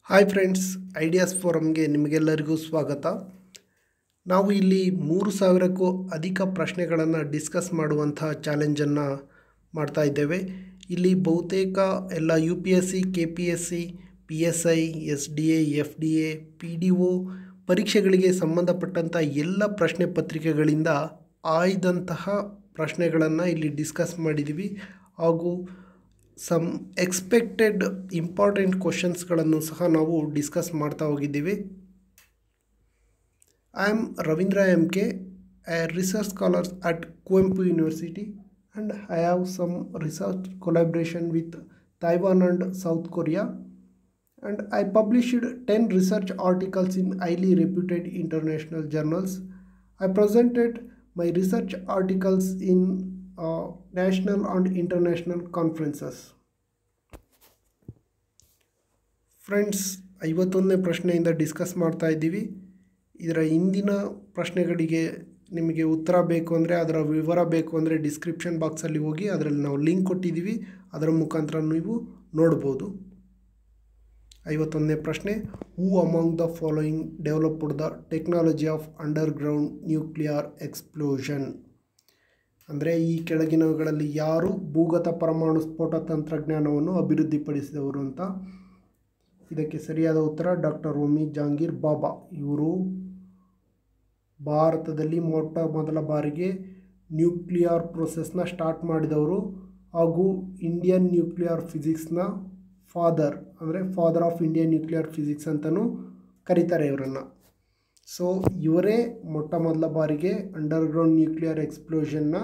Hi friends, ideas ಫೋರಮ್ಗೆ ನಿಮಗೆಲ್ಲರಿಗೂ ಸ್ವಾಗತ. ನಾವು ಇಲ್ಲಿ 3000ಕ್ಕೂ ಅಧಿಕ ಪ್ರಶ್ನೆಗಳನ್ನು ಡಿಸ್ಕಸ್ ಮಾಡುವಂತಹ ಚಾಲೆಂಜನ್ನು ಮಾಡ್ತಾ ಇದ್ದೇವೆ. ಇಲ್ಲಿ ಬಹುತೇಕ ಎಲ್ಲ UPSC, KPSC, PSI, SDA, FDA, PDO ಪರೀಕ್ಷೆಗಳಿಗೆ ಸಂಬಂಧಪಟ್ಟಂಥ ಎಲ್ಲ ಪ್ರಶ್ನೆ ಪತ್ರಿಕೆಗಳಿಂದ ಆಯ್ದಂತಹ ಪ್ರಶ್ನೆಗಳನ್ನು ಇಲ್ಲಿ ಡಿಸ್ಕಸ್ ಮಾಡಿದ್ದೀವಿ. ಹಾಗೂ ಸಮ್ ಎಕ್ಸ್ಪೆಕ್ಟೆಡ್ ಇಂಪಾರ್ಟೆಂಟ್ ಕ್ವಶನ್ಸ್ಗಳನ್ನು ಸಹ ನಾವು ಡಿಸ್ಕಸ್ ಮಾಡ್ತಾ ಹೋಗಿದ್ದೀವಿ. I am Ravindra MK, a research scholar at Kuempu University, and I have some research collaboration with Taiwan and South Korea, and I published 10 research articles in highly reputed international journals. I presented my research articles in national and international conferences. Friends, 51ನೇ ಪ್ರಶ್ನೆಯಿಂದ discuss ಮಾಡ್ತಾ ಇದ್ದೀವಿ. ಇದರ ಹಿಂದಿನ ಪ್ರಶ್ನೆಗಳಿಗೆ ನಿಮಗೆ ಉತ್ತರ ಬೇಕು ಅಂದರೆ, ಅದರ ವಿವರ ಬೇಕು ಅಂದರೆ ಡಿಸ್ಕ್ರಿಪ್ಷನ್ ಬಾಕ್ಸಲ್ಲಿ ಹೋಗಿ ಅದರಲ್ಲಿ ನಾವು ಲಿಂಕ್ ಕೊಟ್ಟಿದ್ದೀವಿ, ಅದರ ಮುಖಾಂತರ ನೀವು ನೋಡ್ಬೋದು. 51ನೇ ಪ್ರಶ್ನೆ, ಹೂ among the following developed the technology of underground nuclear explosion? ಅಂದರೆ ಈ ಕೆಳಗಿನವುಗಳಲ್ಲಿ ಯಾರು ಭೂಗತ ಪರಮಾಣು ಸ್ಫೋಟ ತಂತ್ರಜ್ಞಾನವನ್ನು ಅಭಿವೃದ್ಧಿಪಡಿಸಿದವರು ಅಂತ. ಇದಕ್ಕೆ ಸರಿಯಾದ ಉತ್ತರ ಡಾಕ್ಟರ್ ಹೋಮಿ ಜಹಾಂಗೀರ್ ಬಾಬಾ. ಇವರು ಭಾರತದಲ್ಲಿ ಮೊಟ್ಟ ಮೊದಲ ಬಾರಿಗೆ ನ್ಯೂಕ್ಲಿಯರ್ ಪ್ರೊಸೆಸ್ನ ಸ್ಟಾರ್ಟ್ ಮಾಡಿದವರು, ಹಾಗೂ ಇಂಡಿಯನ್ ನ್ಯೂಕ್ಲಿಯರ್ ಫಿಸಿಕ್ಸ್ನ ಫಾದರ್, ಅಂದರೆ father of Indian nuclear physics ಅಂತಲೂ ಕರೀತಾರೆ ಇವರನ್ನು. ಸೊ ಇವರೇ ಮೊಟ್ಟ ಮೊದಲ ಬಾರಿಗೆ ಅಂಡರ್ಗ್ರೌಂಡ್ ನ್ಯೂಕ್ಲಿಯರ್ ಎಕ್ಸ್ಪ್ಲೋಷನ್ನ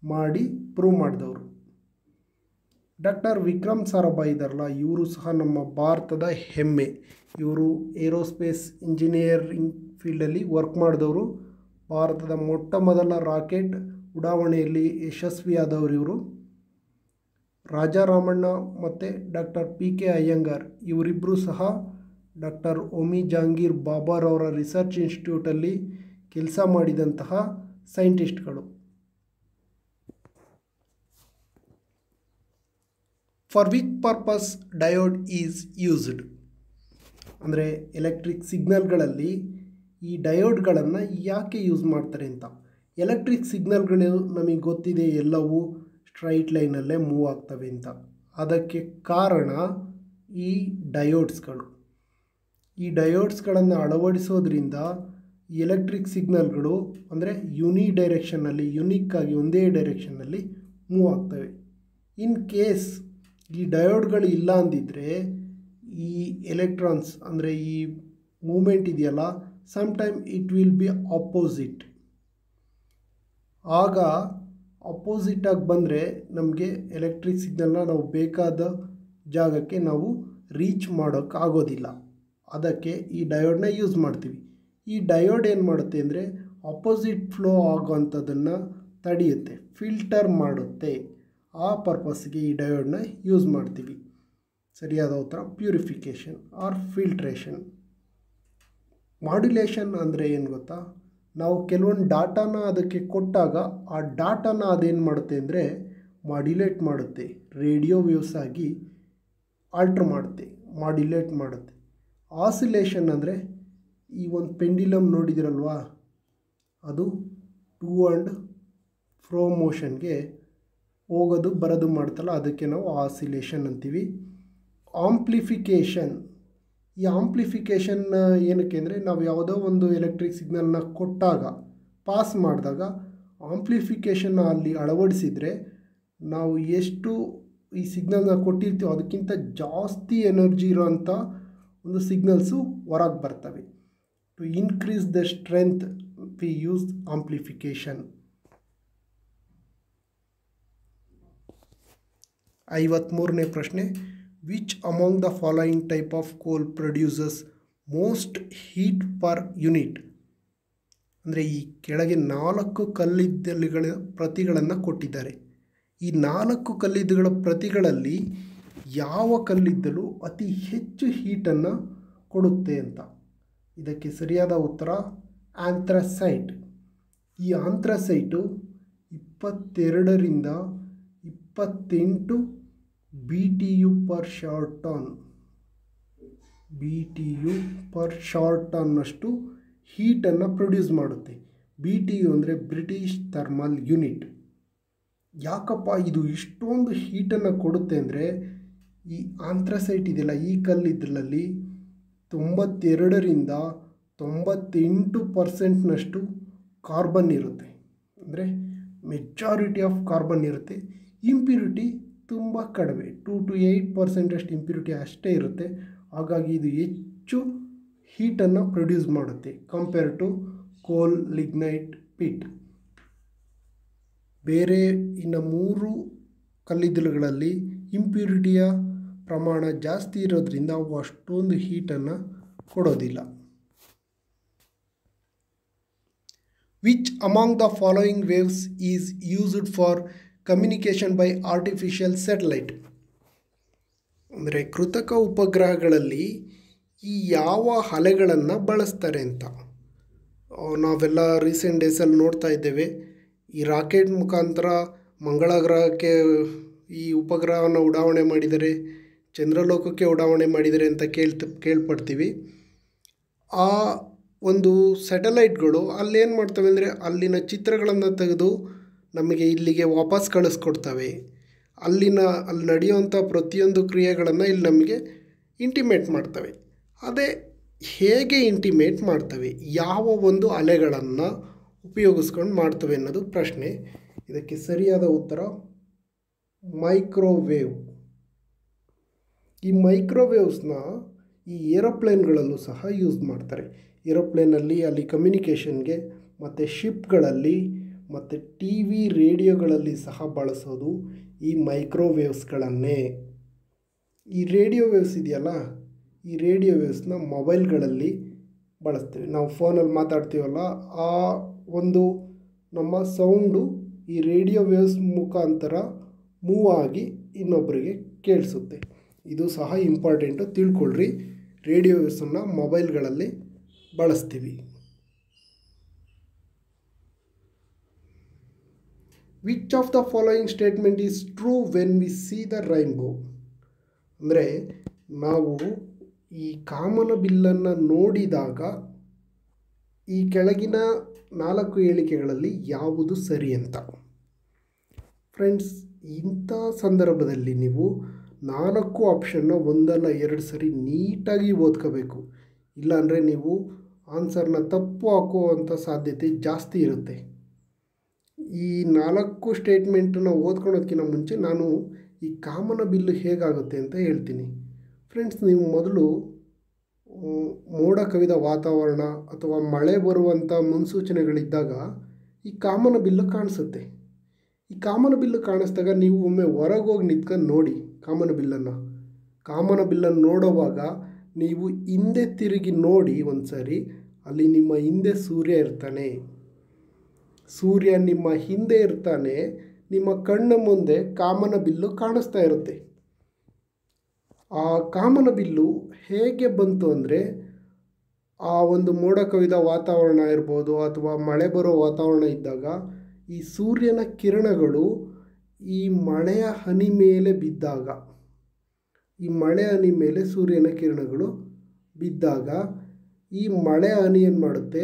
ಮಾಡಿ ಪ್ರೂವ್ ಮಾಡಿದವರು. ಡಾಕ್ಟರ್ ವಿಕ್ರಮ್ ಸಾರಾಭಾಯ್ ಇದ್ದಾರಲ್ಲ, ಇವರು ಸಹ ನಮ್ಮ ಭಾರತದ ಹೆಮ್ಮೆ. ಇವರು ಏರೋಸ್ಪೇಸ್ ಇಂಜಿನಿಯರಿಂಗ್ ಫೀಲ್ಡಲ್ಲಿ ವರ್ಕ್ ಮಾಡಿದವರು. ಭಾರತದ ಮೊಟ್ಟ ಮೊದಲ ರಾಕೆಟ್ ಉಡಾವಣೆಯಲ್ಲಿ ಯಶಸ್ವಿಯಾದವರು ಇವರು. ರಾಜಾರಾಮಣ್ಣ ಮತ್ತು ಡಾಕ್ಟರ್ PK ಅಯ್ಯಂಗಾರ್ ಇವರಿಬ್ಬರು ಸಹ ಡಾಕ್ಟರ್ ಹೋಮಿ ಜಹಾಂಗೀರ್ ಬಾಬಾರವರ ರಿಸರ್ಚ್ ಇನ್ಸ್ಟಿಟ್ಯೂಟಲ್ಲಿ ಕೆಲಸ ಮಾಡಿದಂತಹ ಸೈಂಟಿಸ್ಟ್ಗಳು. For which purpose diode is used? ಅಂದರೆ ಎಲೆಕ್ಟ್ರಿಕ್ ಸಿಗ್ನಲ್ಗಳಲ್ಲಿ ಈ ಡಯೋಡ್ಗಳನ್ನು ಯಾಕೆ ಯೂಸ್ ಮಾಡ್ತಾರೆ ಅಂತ. ಎಲೆಕ್ಟ್ರಿಕ್ ಸಿಗ್ನಲ್ಗಳು ನಮಗೆ ಗೊತ್ತಿದೆ, ಎಲ್ಲವೂ ಸ್ಟ್ರೈಟ್ ಲೈನಲ್ಲೇ ಮೂವ್ ಆಗ್ತವೆ ಅಂತ. ಅದಕ್ಕೆ ಕಾರಣ ಈ ಡಯೋಡ್ಸ್ಗಳು. ಈ ಡಯೋಡ್ಸ್ಗಳನ್ನು ಅಳವಡಿಸೋದ್ರಿಂದ ಎಲೆಕ್ಟ್ರಿಕ್ ಸಿಗ್ನಲ್ಗಳು ಅಂದರೆ ಯುನಿಕ್ಕಾಗಿ ಒಂದೇ ಡೈರೆಕ್ಷನ್ನಲ್ಲಿ ಮೂವ್ ಆಗ್ತವೆ. ಇನ್ ಕೇಸ್ ಈ ಡಯೋಡ್ಗಳು ಇಲ್ಲ ಅಂದಿದ್ದರೆ ಈ ಎಲೆಕ್ಟ್ರಾನ್ಸ್ ಅಂದರೆ ಈ ಮೂಮೆಂಟ್ ಇದೆಯಲ್ಲ, sometime it will be opposite. ಆಗ ಅಪೋಸಿಟಾಗಿ ಬಂದರೆ ನಮಗೆ ಎಲೆಕ್ಟ್ರಿಕ್ ಸಿಗ್ನಲ್ನ ನಾವು ಬೇಕಾದ ಜಾಗಕ್ಕೆ ನಾವು ರೀಚ್ ಮಾಡೋಕ್ಕಾಗೋದಿಲ್ಲ. ಅದಕ್ಕೆ ಈ ಡಯೋಡ್ನ ಯೂಸ್ ಮಾಡ್ತೀವಿ. ಈ ಡಯೋಡ್ ಏನು ಮಾಡುತ್ತೆ ಅಂದರೆ ಅಪೋಸಿಟ್ ಫ್ಲೋ ಆಗೋವಂಥದ್ದನ್ನು ತಡೆಯುತ್ತೆ, ಫಿಲ್ಟರ್ ಮಾಡುತ್ತೆ. ಆ ಪರ್ಪಸ್ಗೆ ಈ ಡಯೋಡ್ನ ಯೂಸ್ ಮಾಡ್ತೀವಿ. ಸರಿಯಾದ ಉತ್ತರ ಪ್ಯೂರಿಫಿಕೇಷನ್ ಆರ್ ಫಿಲ್ಟ್ರೇಷನ್. ಮಾಡ್ಯುಲೇಷನ್ ಅಂದರೆ ಏನು ಗೊತ್ತಾ? ನಾವು ಕೆಲವೊಂದು ಡಾಟಾನ ಅದಕ್ಕೆ ಕೊಟ್ಟಾಗ ಆ ಡಾಟಾನ ಅದೇನು ಮಾಡುತ್ತೆ ಅಂದರೆ ಮಾಡ್ಯುಲೇಟ್ ಮಾಡುತ್ತೆ, ರೇಡಿಯೋ ವೇವ್ಸ್ ಆಗಿ ಆಲ್ಟ್ರ್ ಮಾಡುತ್ತೆ, ಮಾಡ್ಯುಲೇಟ್ ಮಾಡುತ್ತೆ. ಆಸಿಲೇಷನ್ ಅಂದರೆ ಈ ಒಂದು ಪೆಂಡ್ಯುಲಮ್ ನೋಡಿದಿರಲ್ವಾ, ಅದು ಟು ಆ್ಯಂಡ್ ಫ್ರೋ ಮೋಷನ್ಗೆ ಹೋಗೋದು ಬರೋದು ಮಾಡ್ತಲ್ಲ, ಅದಕ್ಕೆ ನಾವು ಆಸಿಲೇಷನ್ ಅಂತೀವಿ. ಆಂಪ್ಲಿಫಿಕೇಷನ್. ಈ ಆಂಪ್ಲಿಫಿಕೇಷನ್ ಏನಕ್ಕೆ ಅಂದರೆ ನಾವು ಯಾವುದೋ ಒಂದು ಎಲೆಕ್ಟ್ರಿಕ್ ಸಿಗ್ನಲ್ನ ಕೊಟ್ಟಾಗ, ಪಾಸ್ ಮಾಡಿದಾಗ ಆಂಪ್ಲಿಫಿಕೇಷನ್ನ ಅಲ್ಲಿ ಅಳವಡಿಸಿದರೆ ನಾವು ಎಷ್ಟು ಈ ಸಿಗ್ನಲ್ನ ಕೊಟ್ಟಿರ್ತೀವೋ ಅದಕ್ಕಿಂತ ಜಾಸ್ತಿ ಎನರ್ಜಿ ಇರೋಂಥ ಒಂದು ಸಿಗ್ನಲ್ಸು ಹೊರಗೆ ಬರ್ತವೆ. To increase the strength we use amplification. 53ನೇ ಪ್ರಶ್ನೆ, which among the following type of coal produces most heat per unit? ಅಂದರೆ ಈ ಕೆಳಗೆ 4 ಕಲ್ಲಿದ್ದಲುಗಳ ಪ್ರತಿಗಳನ್ನು ಕೊಟ್ಟಿದ್ದಾರೆ. ಈ 4 ಕಲ್ಲಿದ್ದಲುಗಳ ಪ್ರತಿಗಳಲ್ಲಿ ಯಾವ ಕಲ್ಲಿದ್ದಲು ಅತಿ ಹೆಚ್ಚು ಹೀಟನ್ನು ಕೊಡುತ್ತೆ ಅಂತ. ಇದಕ್ಕೆ ಸರಿಯಾದ ಉತ್ತರ ಆಂಥ್ರಸೈಟ್. ಈ ಆಂಥ್ರಸೈಟು 22ರಿಂದ 28 BTU per short ton. BTU per short ಟನ್ನಷ್ಟು ಹೀಟನ್ನು ಪ್ರೊಡ್ಯೂಸ್ ಮಾಡುತ್ತೆ. BTU ಅಂದರೆ ಬ್ರಿಟಿಷ್ ಥರ್ಮಲ್ ಯೂನಿಟ್. ಯಾಕಪ್ಪ ಇದು ಇಷ್ಟೊಂದು ಹೀಟನ್ನು ಕೊಡುತ್ತೆ ಅಂದರೆ, ಈ ಆಂಥ್ರಸೈಟ್ ಇದೆಯಲ್ಲ, ಈ ಕಲ್ಲಿದ್ದಲಲ್ಲಿ 92ರಿಂದ 98% ಕಾರ್ಬನ್ ಇರುತ್ತೆ. ಅಂದರೆ ಮೆಜಾರಿಟಿ ಆಫ್ ಕಾರ್ಬನ್ ಇರುತ್ತೆ. ಇಂಪ್ಯೂರಿಟಿ ತುಂಬ ಕಡಿಮೆ, 2 to 8% ಇಂಪ್ಯೂರಿಟಿ ಅಷ್ಟೇ ಇರುತ್ತೆ. ಹಾಗಾಗಿ ಇದು ಹೆಚ್ಚು ಹೀಟನ್ನು ಪ್ರೊಡ್ಯೂಸ್ ಮಾಡುತ್ತೆ ಕಂಪೇರ್ ಟು ಕೋಲ್, ಲಿಗ್ನೈಟ್, ಪಿಟ್. ಬೇರೆ ಇನ್ನು 3 ಕಲ್ಲಿದ್ದಲುಗಳಲ್ಲಿ ಇಂಪ್ಯೂರಿಟಿಯ ಪ್ರಮಾಣ ಜಾಸ್ತಿ ಇರೋದ್ರಿಂದ ಅವು ಅಷ್ಟೊಂದು ಹೀಟನ್ನು ಕೊಡೋದಿಲ್ಲ. Which among the following waves is used for communication by artificial satellite? ಅಂದರೆ ಕೃತಕ ಉಪಗ್ರಹಗಳಲ್ಲಿ ಈ ಯಾವ ಅಲೆಗಳನ್ನು ಬಳಸ್ತಾರೆ ಅಂತ ನಾವೆಲ್ಲ ರೀಸೆಂಟ್ ಡೇಸಲ್ಲಿ ನೋಡ್ತಾ ಇದ್ದೇವೆ. ಈ ರಾಕೆಟ್ ಮುಖಾಂತರ ಮಂಗಳ ಗ್ರಹಕ್ಕೆ ಈ ಉಪಗ್ರಹವನ್ನು ಉಡಾವಣೆ ಮಾಡಿದರೆ, ಚಂದ್ರಲೋಕಕ್ಕೆ ಉಡಾವಣೆ ಮಾಡಿದರೆ ಅಂತ ಕೇಳ್ಪಡ್ತೀವಿ. ಆ ಒಂದು ಸ್ಯಾಟಲೈಟ್ಗಳು ಅಲ್ಲೇನು ಮಾಡ್ತವೆ ಅಂದರೆ, ಅಲ್ಲಿನ ಚಿತ್ರಗಳನ್ನು ತೆಗೆದು ನಮಗೆ ಇಲ್ಲಿಗೆ ವಾಪಸ್ ಕಳಿಸ್ಕೊಡ್ತವೆ. ಅಲ್ಲಿ ನಡೆಯುವಂಥ ಪ್ರತಿಯೊಂದು ಕ್ರಿಯೆಗಳನ್ನು ಇಲ್ಲಿ ನಮಗೆ ಇಂಟಿಮೇಟ್ ಮಾಡ್ತವೆ. ಅದೇ ಹೇಗೆ ಇಂಟಿಮೇಟ್ ಮಾಡ್ತವೆ, ಯಾವ ಒಂದು ಅಲೆಗಳನ್ನು ಉಪಯೋಗಿಸ್ಕೊಂಡು ಮಾಡ್ತವೆ ಅನ್ನೋದು ಪ್ರಶ್ನೆ. ಇದಕ್ಕೆ ಸರಿಯಾದ ಉತ್ತರ ಮೈಕ್ರೋವೇವ್. ಈ ಮೈಕ್ರೋವೇವ್ಸ್ನ ಈ ಏರೋಪ್ಲೇನ್ಗಳಲ್ಲೂ ಸಹ ಯೂಸ್ ಮಾಡ್ತಾರೆ. ಏರೋಪ್ಲೇನಲ್ಲಿ ಅಲ್ಲಿ ಕಮ್ಯುನಿಕೇಷನ್ಗೆ, ಮತ್ತು ಶಿಪ್ಗಳಲ್ಲಿ, ಮತ್ತು TV ರೇಡಿಯೋಗಳಲ್ಲಿ ಸಹ ಬಳಸೋದು ಈ ಮೈಕ್ರೋವೇವ್ಸ್ಗಳನ್ನೇ. ಈ ರೇಡಿಯೋ ವೇವ್ಸ್ ಇದೆಯಲ್ಲ, ಈ ರೇಡಿಯೋ ವೇವ್ಸ್ನ ಮೊಬೈಲ್ಗಳಲ್ಲಿ ಬಳಸ್ತೀವಿ. ನಾವು ಫೋನಲ್ಲಿ ಮಾತಾಡ್ತೀವಲ್ಲ, ಆ ಒಂದು ನಮ್ಮ ಸೌಂಡು ಈ ರೇಡಿಯೋ ವೇವ್ಸ್ ಮುಖಾಂತರ ಮೂವ್ ಆಗಿ ಇನ್ನೊಬ್ಬರಿಗೆ ಕೇಳಿಸುತ್ತೆ. ಇದು ಸಹ ಇಂಪಾರ್ಟೆಂಟು, ತಿಳ್ಕೊಳ್ರಿ. ರೇಡಿಯೋ ವೇವ್ಸನ್ನು ಮೊಬೈಲ್ಗಳಲ್ಲಿ ಬಳಸ್ತೀವಿ. Which of the following statement is true when we C the rainbow? ಅಂದರೆ ನಾವು ಈ ಕಾಮನ ಬಿಲ್ಲನ್ನು ನೋಡಿದಾಗ ಈ ಕೆಳಗಿನ 4 ಹೇಳಿಕೆಗಳಲ್ಲಿ ಯಾವುದು ಸರಿ ಅಂತ. ಫ್ರೆಂಡ್ಸ್, ಇಂಥ ಸಂದರ್ಭದಲ್ಲಿ ನೀವು 4 ಆಪ್ಷನ್ನ ಒಂದಲ್ಲ 2 ಸರಿ ನೀಟಾಗಿ ಓದ್ಕೋಬೇಕು. ಇಲ್ಲಾಂದರೆ ನೀವು ಆನ್ಸರ್ನ ತಪ್ಪು ಹಾಕುವಂಥ ಸಾಧ್ಯತೆ ಜಾಸ್ತಿ ಇರುತ್ತೆ. ಈ 4 ಸ್ಟೇಟ್ಮೆಂಟನ್ನು ಓದ್ಕೊಳೋದಕ್ಕಿಂತ ಮುಂಚೆ ನಾನು ಈ ಕಾಮನ ಬಿಲ್ಲು ಹೇಗಾಗುತ್ತೆ ಅಂತ ಹೇಳ್ತೀನಿ. ಫ್ರೆಂಡ್ಸ್, ನೀವು ಮೊದಲು ಮೋಡ ಕವಿದ ವಾತಾವರಣ ಅಥವಾ ಮಳೆ ಬರುವಂಥ ಮುನ್ಸೂಚನೆಗಳಿದ್ದಾಗ ಈ ಕಾಮನ ಬಿಲ್ಲು ಕಾಣಿಸುತ್ತೆ. ಈ ಕಾಮನ ಬಿಲ್ಲು ಕಾಣಿಸಿದಾಗ ನೀವು ಒಮ್ಮೆ ಹೊರಗೆ ಹೋಗಿ ನಿಂತ್ಕೊಂಡು ನೋಡಿ ಕಾಮನ ಬಿಲ್ಲನ್ನು ನೋಡುವಾಗ ನೀವು ಹಿಂದೆ ತಿರುಗಿ ನೋಡಿ ಒಂದು ಸರಿ, ಅಲ್ಲಿ ನಿಮ್ಮ ಹಿಂದೆ ಸೂರ್ಯ ಇರ್ತಾನೆ. ಸೂರ್ಯ ನಿಮ್ಮ ಹಿಂದೆ ಇರ್ತಾನೆ, ನಿಮ್ಮ ಕಣ್ಣ ಮುಂದೆ ಕಾಮನ ಬಿಲ್ಲು ಕಾಣಿಸ್ತಾ ಇರುತ್ತೆ. ಆ ಕಾಮನ ಬಿಲ್ಲು ಹೇಗೆ ಬಂತು ಅಂದರೆ, ಆ ಒಂದು ಮೋಡ ಕವಿದ ವಾತಾವರಣ ಇರ್ಬೋದು ಅಥವಾ ಮಳೆ ಬರೋ ವಾತಾವರಣ ಇದ್ದಾಗ ಈ ಸೂರ್ಯನ ಕಿರಣಗಳು ಈ ಮಳೆಯ ಹನಿ ಮೇಲೆ ಬಿದ್ದಾಗ, ಈ ಮಳೆ ಹನಿ ಮೇಲೆ ಸೂರ್ಯನ ಕಿರಣಗಳು ಬಿದ್ದಾಗ ಈ ಮಳೆ ಹನಿ ಏನು ಮಾಡುತ್ತೆ,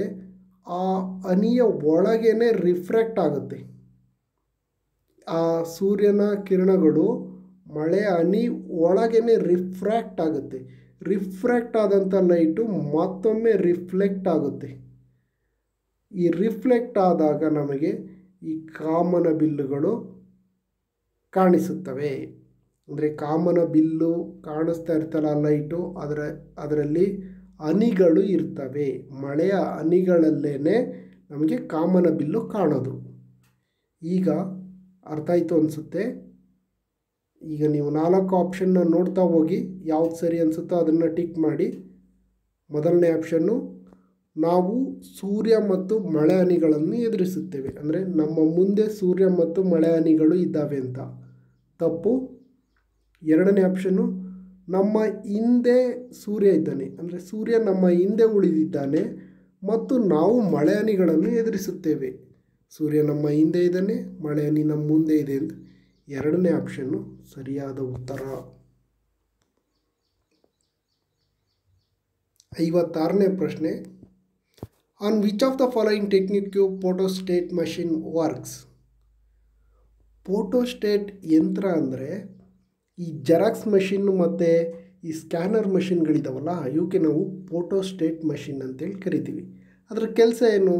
ಆ ಹನಿಯ ಒಳಗೇನೆ ರಿಫ್ರ್ಯಾಕ್ಟ್ ಆಗುತ್ತೆ. ಆ ಸೂರ್ಯನ ಕಿರಣಗಳು ಮಳೆಯ ಹನಿ ಒಳಗೇನೆ ರಿಫ್ರ್ಯಾಕ್ಟ್ ಆಗುತ್ತೆ. ರಿಫ್ರ್ಯಾಕ್ಟ್ ಆದಂಥ ಲೈಟು ಮತ್ತೊಮ್ಮೆ ರಿಫ್ಲೆಕ್ಟ್ ಆಗುತ್ತೆ. ಈ ರಿಫ್ಲೆಕ್ಟ್ ಆದಾಗ ನಮಗೆ ಈ ಕಾಮನ ಬಿಲ್ಲುಗಳು ಕಾಣಿಸುತ್ತವೆ. ಅಂದರೆ ಕಾಮನ ಬಿಲ್ಲು ಕಾಣಿಸ್ತಾ ಇರ್ತಲ್ಲ ಲೈಟು, ಅದರಲ್ಲಿ ಹನಿಗಳು ಇರ್ತವೆ. ಮಳೆಯ ಹನಿಗಳಲ್ಲೇ ನಮಗೆ ಕಾಮನ ಬಿಲ್ಲು ಕಾಣೋದು. ಈಗ ಅರ್ಥ ಆಯಿತು ಅನಿಸುತ್ತೆ. ಈಗ ನೀವು 4 ಆಪ್ಷನ್ನ ನೋಡ್ತಾ ಹೋಗಿ, ಯಾವ್ದು ಸರಿ ಅನಿಸುತ್ತೋ ಅದನ್ನು ಟಿಕ್ ಮಾಡಿ. ಮೊದಲನೇ ಆಪ್ಷನ್ನು, ನಾವು ಸೂರ್ಯ ಮತ್ತು ಮಳೆ ಹನಿಗಳನ್ನು ಎದುರಿಸುತ್ತೇವೆ. ಅಂದರೆ ನಮ್ಮ ಮುಂದೆ ಸೂರ್ಯ ಮತ್ತು ಮಳೆ ಹನಿಗಳು ಇದ್ದಾವೆ ಅಂತ. ತಪ್ಪು. ಎರಡನೇ ಆಪ್ಷನ್ನು, ನಮ್ಮ ಹಿಂದೆ ಸೂರ್ಯ ಇದ್ದಾನೆ, ಅಂದರೆ ಸೂರ್ಯ ನಮ್ಮ ಹಿಂದೆ ಉಳಿದಿದ್ದಾನೆ ಮತ್ತು ನಾವು ಮಳೆ ಹನಿಗಳನ್ನು ಎದುರಿಸುತ್ತೇವೆ. ಸೂರ್ಯ ನಮ್ಮ ಹಿಂದೆ ಇದ್ದಾನೆ, ಮಳೆ ಹನಿ ನಮ್ಮ ಮುಂದೆ ಇದೆ ಅಂತ. ಎರಡನೇ ಆಪ್ಷನ್ನು ಸರಿಯಾದ ಉತ್ತರ. 56ನೇ ಪ್ರಶ್ನೆ, on which of the following technique photostat machine works? Photostat ಯಂತ್ರ ಅಂದರೆ ಈ ಜೆರಾಕ್ಸ್ ಮಷಿನ್ ಮತ್ತು ಈ ಸ್ಕ್ಯಾನರ್ ಮಷಿನ್ಗಳಿದಾವಲ್ಲ, ಇವಕ್ಕೆ ನಾವು ಫೋಟೋಸ್ಟೇಟ್ ಮಷಿನ್ ಅಂತೇಳಿ ಕರಿತೀವಿ. ಅದರ ಕೆಲಸ ಏನು?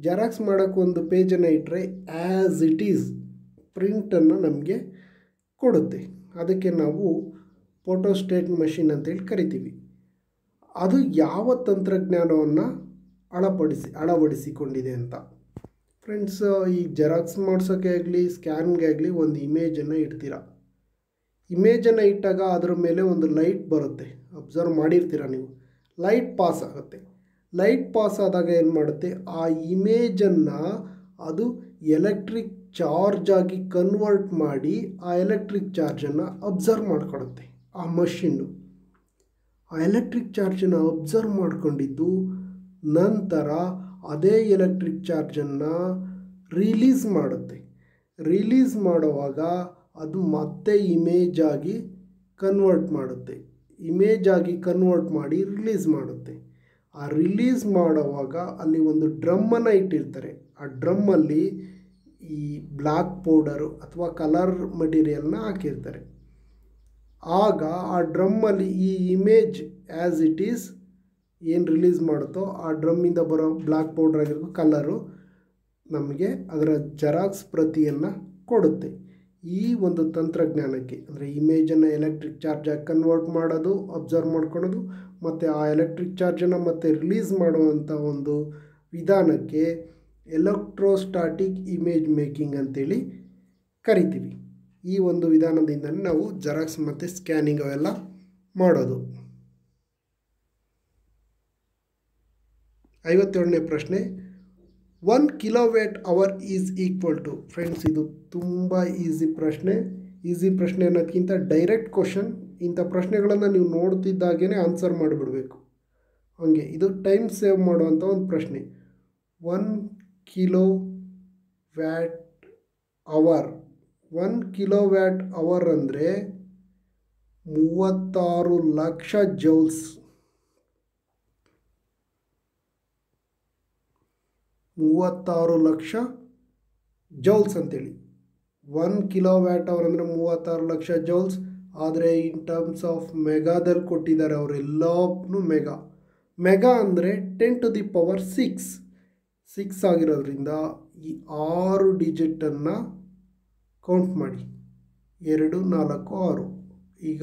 ಜೆರಾಕ್ಸ್ ಮಾಡೋಕ್ಕೆ ಒಂದು ಪೇಜನ್ನು ಇಟ್ಟರೆ ಆ್ಯಸ್ ಇಟ್ ಈಸ್ ಪ್ರಿಂಟನ್ನು ನಮಗೆ ಕೊಡುತ್ತೆ. ಅದಕ್ಕೆ ನಾವು ಫೋಟೋಸ್ಟೇಟ್ ಮಷಿನ್ ಅಂತೇಳಿ ಕರಿತೀವಿ. ಅದು ಯಾವ ತಂತ್ರಜ್ಞಾನವನ್ನು ಅಳವಡಿಸಿಕೊಂಡಿದೆ ಅಂತ ಫ್ರೆಂಡ್ಸ್, ಈ ಜೆರಾಕ್ಸ್ ಮಾಡ್ಸೋಕ್ಕೆ ಆಗಲಿ ಸ್ಕ್ಯಾನ್ಗೆ ಆಗಲಿ ಒಂದು ಇಮೇಜನ್ನು ಇಡ್ತೀರ. ಇಮೇಜನ್ನು ಇಟ್ಟಾಗ ಅದರ ಮೇಲೆ ಒಂದು ಲೈಟ್ ಬರುತ್ತೆ, ಅಬ್ಸರ್ವ್ ಮಾಡಿರ್ತೀರ ನೀವು. ಲೈಟ್ ಪಾಸ್ ಆಗುತ್ತೆ. ಲೈಟ್ ಪಾಸ್ ಆದಾಗ ಏನು ಮಾಡುತ್ತೆ, ಆ ಇಮೇಜನ್ನು ಅದು ಎಲೆಕ್ಟ್ರಿಕ್ ಚಾರ್ಜ್ ಆಗಿ ಕನ್ವರ್ಟ್ ಮಾಡಿ ಆ ಎಲೆಕ್ಟ್ರಿಕ್ ಚಾರ್ಜನ್ನು ಅಬ್ಸರ್ವ್ ಮಾಡ್ಕೊಳುತ್ತೆ ಆ ಮಷಿನ್ನು. ಆ ಎಲೆಕ್ಟ್ರಿಕ್ ಚಾರ್ಜನ್ನು ಅಬ್ಸರ್ವ್ ಮಾಡ್ಕೊಂಡಿದ್ದು ನಂತರ ಅದೇ ಎಲೆಕ್ಟ್ರಿಕ್ ಚಾರ್ಜನ್ನು ರಿಲೀಸ್ ಮಾಡುತ್ತೆ. ರಿಲೀಸ್ ಮಾಡುವಾಗ ಅದು ಮತ್ತೆ ಇಮೇಜ್ ಆಗಿ ಕನ್ವರ್ಟ್ ಮಾಡುತ್ತೆ. ಇಮೇಜ್ ಆಗಿ ಕನ್ವರ್ಟ್ ಮಾಡಿ ರಿಲೀಸ್ ಮಾಡುತ್ತೆ. ಆ ರಿಲೀಸ್ ಮಾಡುವಾಗ ಅಲ್ಲಿ ಒಂದು ಡ್ರಮ್ಮನ್ನು ಇಟ್ಟಿರ್ತಾರೆ. ಆ ಡ್ರಮ್ಮಲ್ಲಿ ಈ ಬ್ಲ್ಯಾಕ್ ಪೌಡರು ಅಥವಾ ಕಲರ್ ಮಟೀರಿಯಲ್ನ ಹಾಕಿರ್ತಾರೆ. ಆಗ ಆ ಡ್ರಮ್ಮಲ್ಲಿ ಈ ಇಮೇಜ್ ಆ್ಯಸ್ ಇಟ್ ಈಸ್ ಏನು ರಿಲೀಸ್ ಮಾಡುತ್ತೋ ಆ ಡ್ರಮ್ಮಿಂದ ಬರೋ ಬ್ಲ್ಯಾಕ್ ಪೌಡರ್ ಆಗಿರ್ಬೋದು ಕಲರು ನಮಗೆ ಅದರ ಜೆರಾಕ್ಸ್ ಪ್ರತಿಯನ್ನು ಕೊಡುತ್ತೆ. ಈ ಒಂದು ತಂತ್ರಜ್ಞಾನಕ್ಕೆ ಅಂದರೆ ಇಮೇಜನ್ನು ಎಲೆಕ್ಟ್ರಿಕ್ ಚಾರ್ಜಾಗಿ ಕನ್ವರ್ಟ್ ಮಾಡೋದು, ಅಬ್ಸರ್ವ್ ಮಾಡ್ಕೊಳ್ಳೋದು ಮತ್ತು ಆ ಎಲೆಕ್ಟ್ರಿಕ್ ಚಾರ್ಜನ್ನು ಮತ್ತೆ ರಿಲೀಸ್ ಮಾಡುವಂಥ ಒಂದು ವಿಧಾನಕ್ಕೆ ಎಲೆಕ್ಟ್ರೋಸ್ಟಾಟಿಕ್ ಇಮೇಜ್ ಮೇಕಿಂಗ್ ಅಂತೇಳಿ ಕರಿತೀವಿ. ಈ ಒಂದು ವಿಧಾನದಿಂದಲೇ ನಾವು ಜೆರಾಕ್ಸ್ ಮತ್ತು ಸ್ಕ್ಯಾನಿಂಗ್ ಅವೆಲ್ಲ ಮಾಡೋದು. 57ನೇ ಪ್ರಶ್ನೆ, 1 kWh is equal to? Friends, ಇದು ತುಂಬ ಈಸಿ ಪ್ರಶ್ನೆ ಅನ್ನೋದಕ್ಕಿಂತ ಡೈರೆಕ್ಟ್ ಕ್ವಶನ್. ಇಂಥ ಪ್ರಶ್ನೆಗಳನ್ನು ನೀವು ನೋಡ್ತಿದ್ದಾಗೇ ಆನ್ಸರ್ ಮಾಡಿಬಿಡಬೇಕು. ಹಾಗೆ ಇದು ಟೈಮ್ ಸೇವ್ ಮಾಡುವಂಥ ಒಂದು ಪ್ರಶ್ನೆ. 1 kWh 1 kWh ಅಂದರೆ 36 ಲಕ್ಷ ಜೌಲ್ಸ್. 36 ಲಕ್ಷ ಜೌಲ್ಸ್ ಅಂತೇಳಿ. 1 kWh ಅಂದರೆ 36 ಲಕ್ಷ ಜೌಲ್ಸ್. ಆದರೆ ಇನ್ ಟರ್ಮ್ಸ್ ಆಫ್ ಮೆಗಾದಲ್ಲಿ ಕೊಟ್ಟಿದ್ದಾರೆ ಅವರೆಲ್ಲನೂ. ಮೆಗಾ ಅಂದರೆ 10⁶ ಆಗಿರೋದ್ರಿಂದ ಈ 6 ಡಿಜಿಟನ್ನು ಕೌಂಟ್ ಮಾಡಿ. 2, 4, 6. ಈಗ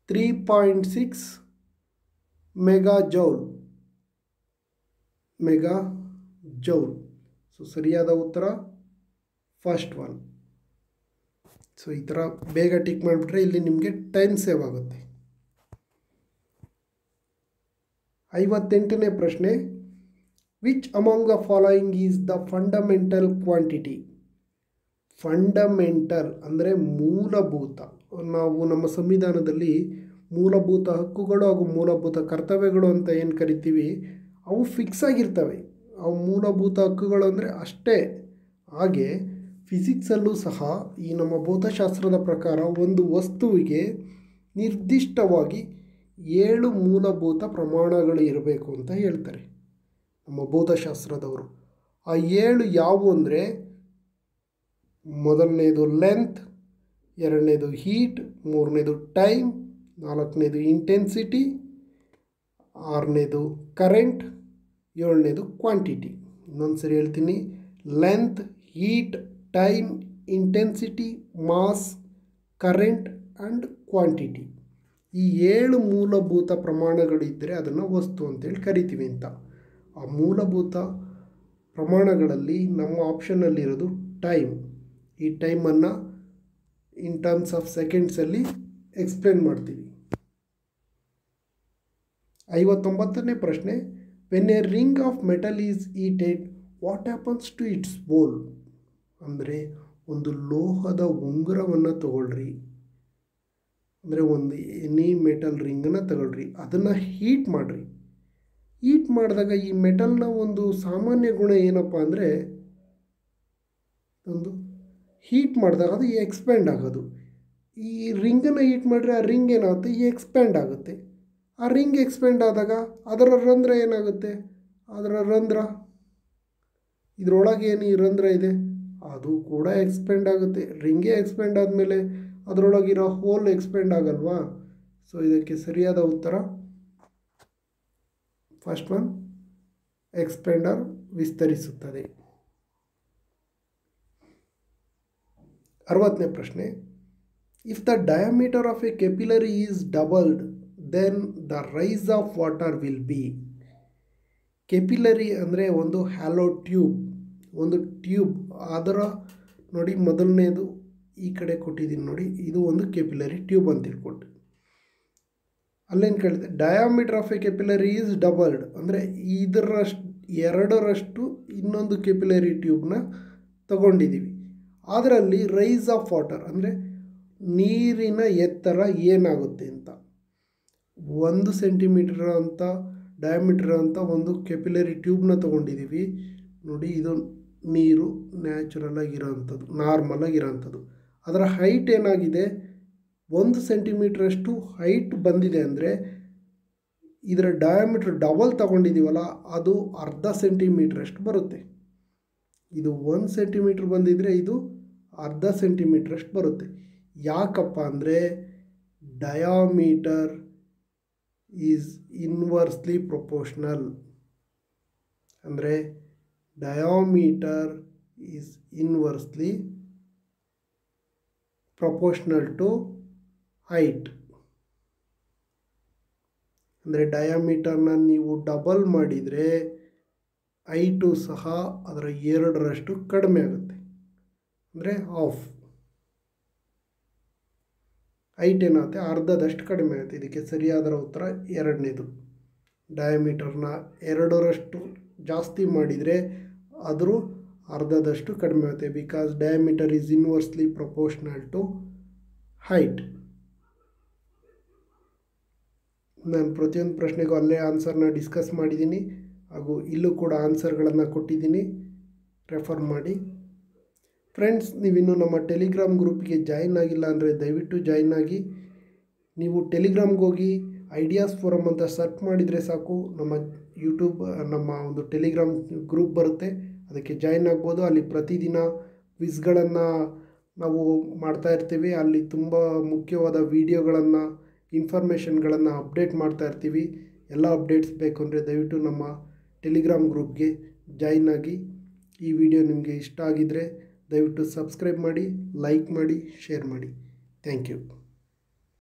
3.6 ಮೆಗಾ ಜೌಲ್. ಸೊ ಸರಿಯಾದ ಉತ್ತರ ಫಸ್ಟ್ ಒನ್. ಸೊ ಈ ಥರ ಬೇಗ ಟಿಕ್ ಮಾಡಿಬಿಟ್ರೆ ಇಲ್ಲಿ ನಿಮಗೆ ಟೈಮ್ ಸೇವ್ ಆಗುತ್ತೆ. 58ನೇ ಪ್ರಶ್ನೆ, which among the following is the fundamental quantity? Fundamental ಅಂದರೆ ಮೂಲಭೂತ. ನಾವು ನಮ್ಮ ಸಂವಿಧಾನದಲ್ಲಿ ಮೂಲಭೂತ ಹಕ್ಕುಗಳು ಹಾಗೂ ಮೂಲಭೂತ ಕರ್ತವ್ಯಗಳು ಅಂತ ಏನು ಕರಿತೀವಿ, ಅವು ಫಿಕ್ಸ್ ಆಗಿರ್ತವೆ. ಅವು ಮೂಲಭೂತ ಹಕ್ಕುಗಳು ಅಂದರೆ ಅಷ್ಟೇ. ಹಾಗೆ ಫಿಸಿಕ್ಸಲ್ಲೂ ಸಹ ಈ ನಮ್ಮ ಭೌತಶಾಸ್ತ್ರದ ಪ್ರಕಾರ ಒಂದು ವಸ್ತುವಿಗೆ ನಿರ್ದಿಷ್ಟವಾಗಿ 7 ಮೂಲಭೂತ ಪ್ರಮಾಣಗಳು ಇರಬೇಕು ಅಂತ ಹೇಳ್ತಾರೆ ನಮ್ಮ ಭೌತಶಾಸ್ತ್ರದವರು. ಆ 7 ಯಾವುವು ಅಂದರೆ, ಮೊದಲನೇದು ಲೆಂತ್, ಎರಡನೇದು ಹೀಟ್, ಮೂರನೇದು ಟೈಮ್, ನಾಲ್ಕನೇದು ಇಂಟೆನ್ಸಿಟಿ, ಆರನೇದು ಕರೆಂಟ್, ಏಳನೇದು ಕ್ವಾಂಟಿಟಿ. ಇನ್ನೊಂದು ಸರಿ ಹೇಳ್ತೀನಿ, length, heat, time, intensity, mass, current and quantity. ಈ 7 ಮೂಲಭೂತ ಪ್ರಮಾಣಗಳಿದ್ದರೆ ಅದನ್ನು ವಸ್ತು ಅಂತೇಳಿ ಕರಿತೀವಿ ಅಂತ. ಆ ಮೂಲಭೂತ ಪ್ರಮಾಣಗಳಲ್ಲಿ ನಮ್ಮ ಆಪ್ಷನ್ನಲ್ಲಿರೋದು ಟೈಮ್. ಈ ಟೈಮನ್ನು ಇನ್ ಟರ್ಮ್ಸ್ ಆಫ್ ಸೆಕೆಂಡ್ಸಲ್ಲಿ ಎಕ್ಸ್ಪ್ಲೇನ್ ಮಾಡ್ತೀವಿ. 59ನೇ ಪ್ರಶ್ನೆ, when a ring of metal is heated what happens to its bowl? ಅಂದರೆ ಒಂದು ಲೋಹದ ಉಂಗುರವನ್ನು ತಗೊಳ್ರಿ, ಅಂದರೆ ಒಂದು ಎನಿ ಮೆಟಲ್ ರಿಂಗನ್ನು ತಗೊಳ್ರಿ, ಅದನ್ನು ಹೀಟ್ ಮಾಡಿರಿ. ಹೀಟ್ ಮಾಡಿದಾಗ ಈ ಮೆಟಲ್ನ ಒಂದು ಸಾಮಾನ್ಯ ಗುಣ ಏನಪ್ಪ ಅಂದರೆ, ಒಂದು ಹೀಟ್ ಮಾಡಿದಾಗ ಅದು ಎಕ್ಸ್ಪ್ಯಾಂಡ್ ಆಗೋದು. ಈ ರಿಂಗನ್ನು ಹೀಟ್ ಮಾಡಿದ್ರೆ ಆ ರಿಂಗ್ ಏನಾಗುತ್ತೆ, ಎಕ್ಸ್ಪ್ಯಾಂಡ್ ಆಗುತ್ತೆ. ಆ ರಿಂಗ್ ಎಕ್ಸ್ಪೆಂಡ್ ಆದಾಗ ಅದರ ರಂಧ್ರ ಏನಾಗುತ್ತೆ, ಅದರ ರಂಧ್ರ ಇದರೊಳಗೆ ಏನು ಈ ರಂಧ್ರ ಇದೆ ಅದು ಕೂಡ ಎಕ್ಸ್ಪೆಂಡ್ ಆಗುತ್ತೆ. ರಿಂಗೇ ಎಕ್ಸ್ಪೆಂಡ್ ಆದಮೇಲೆ ಅದರೊಳಗಿರೋ ಹೋಲ್ ಎಕ್ಸ್ಪೆಂಡ್ ಆಗಲ್ವಾ? ಸೊ ಇದಕ್ಕೆ ಸರಿಯಾದ ಉತ್ತರ ಫಸ್ಟ್ ಒನ್, ಎಕ್ಸ್ಪೆಂಡರ್ ವಿಸ್ತರಿಸುತ್ತದೆ. 60ನೇ ಪ್ರಶ್ನೆ, if the diameter of a capillary is doubled then the rise of water will be. Capillary ಅಂದರೆ ಒಂದು ಹ್ಯಾಲೋ ಟ್ಯೂಬ್, ಒಂದು ಟ್ಯೂಬ್. ಅದರ ನೋಡಿ ಮೊದಲನೇದು ಈ ಕಡೆ ಕೊಟ್ಟಿದ್ದೀನಿ ನೋಡಿ, ಇದು ಒಂದು ಕೆಪಿಲರಿ ಟ್ಯೂಬ್ ಅಂತ ತಿಳ್ಕೊಟ್ಟು. ಅಲ್ಲೇನು ಕೇಳಿದೆ, diameter of a capillary is doubled ಅಂದರೆ ಇದರಷ್ಟು ಎರಡರಷ್ಟು ಇನ್ನೊಂದು ಕೆಪಿಲರಿ ಟ್ಯೂಬ್ನ ತಗೊಂಡಿದ್ದೀವಿ. ಅದರಲ್ಲಿ ರೈಸ್ ಆಫ್ ವಾಟರ್ ಅಂದರೆ ನೀರಿನ ಎತ್ತರ ಏನಾಗುತ್ತೆ ಅಂತ, 1 ಸೆಂಟಿಮೀಟರ್ ಅಂತ ಡಯಾಮೀಟರ್ ಅಂತ ಒಂದು ಕೆಪಿಲರಿ ಟ್ಯೂಬ್ನ ತೊಗೊಂಡಿದ್ದೀವಿ ನೋಡಿ. ಇದು ನೀರು ನ್ಯಾಚುರಲ್ ಆಗಿರೋವಂಥದ್ದು, ನಾರ್ಮಲ್ ಆಗಿರೋವಂಥದ್ದು. ಅದರ ಹೈಟ್ ಏನಾಗಿದೆ, 1 ಸೆಂಟಿಮೀಟ್ರಷ್ಟು ಹೈಟ್ ಬಂದಿದೆ ಅಂದರೆ ಇದರ ಡಯಾಮೀಟ್ರ್ ಡಬಲ್ ತಗೊಂಡಿದ್ದೀವಲ್ಲ, ಅದು ಅರ್ಧ ಸೆಂಟಿಮೀಟ್ರಷ್ಟು ಬರುತ್ತೆ. ಇದು 1 ಸೆಂಟಿಮೀಟ್ರ್ ಬಂದಿದ್ದರೆ ಇದು ಅರ್ಧ ಸೆಂಟಿಮೀಟ್ರಷ್ಟು ಬರುತ್ತೆ. ಯಾಕಪ್ಪ ಅಂದರೆ ಡಯಾಮೀಟರ್ ಈಸ್ ಇನ್ವರ್ಸ್ಲಿ ಪ್ರೊಪೋರ್ಷನಲ್. ಅಂದರೆ diameter is inversely proportional to height. ಅಂದರೆ ಡಯಾಮೀಟರ್ನ ನೀವು ಡಬಲ್ ಮಾಡಿದರೆ ಹೈಟು ಸಹ ಅದರ 2ರಷ್ಟು ಕಡಿಮೆ ಆಗುತ್ತೆ, ಅಂದರೆ ಹಾಫ್. ಹೈಟ್ ಏನಾಗುತ್ತೆ, ಅರ್ಧದಷ್ಟು ಕಡಿಮೆ ಆಗುತ್ತೆ. ಇದಕ್ಕೆ ಸರಿಯಾದ ಉತ್ತರ 2ನೇದು. ಡಯಾಮೀಟರ್ನ 2ರಷ್ಟು ಜಾಸ್ತಿ ಮಾಡಿದರೆ ಆದರೂ ಅರ್ಧದಷ್ಟು ಕಡಿಮೆ ಆಗುತ್ತೆ. Because diameter is inversely proportional to height. ನಾನು ಪ್ರತಿಯೊಂದು ಪ್ರಶ್ನೆಗೂ ಅಲ್ಲೇ ಆನ್ಸರ್ನ ಡಿಸ್ಕಸ್ ಮಾಡಿದ್ದೀನಿ, ಹಾಗೂ ಇಲ್ಲೂ ಕೂಡ ಆನ್ಸರ್ಗಳನ್ನು ಕೊಟ್ಟಿದ್ದೀನಿ, ರೆಫರ್ ಮಾಡಿ. ಫ್ರೆಂಡ್ಸ್, ನೀವಿನ್ನೂ ನಮ್ಮ ಟೆಲಿಗ್ರಾಮ್ ಗ್ರೂಪ್ಗೆ ಜಾಯಿನ್ ಆಗಿಲ್ಲ ಅಂದರೆ ದಯವಿಟ್ಟು ಜಾಯಿನ್ ಆಗಿ. ನೀವು ಟೆಲಿಗ್ರಾಮ್ಗೆ ಹೋಗಿ ಐಡಿಯಾಸ್ ಫೋರಮ್ ಅಂತ ಸರ್ಚ್ ಮಾಡಿದರೆ ಸಾಕು, ನಮ್ಮ ಒಂದು ಟೆಲಿಗ್ರಾಮ್ ಗ್ರೂಪ್ ಬರುತ್ತೆ, ಅದಕ್ಕೆ ಜಾಯಿನ್ ಆಗ್ಬೋದು. ಅಲ್ಲಿ ಪ್ರತಿದಿನ ಕ್ವಿಜ್ಗಳನ್ನು ನಾವು ಮಾಡ್ತಾ ಇರ್ತೀವಿ. ಅಲ್ಲಿ ತುಂಬ ಮುಖ್ಯವಾದ ವಿಡಿಯೋಗಳನ್ನು, ಇನ್ಫಾರ್ಮೇಷನ್ಗಳನ್ನು ಅಪ್ಡೇಟ್ ಮಾಡ್ತಾ ಇರ್ತೀವಿ. ಎಲ್ಲ ಅಪ್ಡೇಟ್ಸ್ ಬೇಕು ಅಂದರೆ ದಯವಿಟ್ಟು ನಮ್ಮ ಟೆಲಿಗ್ರಾಮ್ ಗ್ರೂಪ್ಗೆ ಜಾಯಿನ್ ಆಗಿ. ಈ ವಿಡಿಯೋ ನಿಮಗೆ ಇಷ್ಟ ಆಗಿದ್ದರೆ ದಯವಿಟ್ಟು ಸಬ್ಸ್ಕ್ರೈಬ್ ಮಾಡಿ, ಲೈಕ್ ಮಾಡಿ, ಶೇರ್ ಮಾಡಿ. Thank you.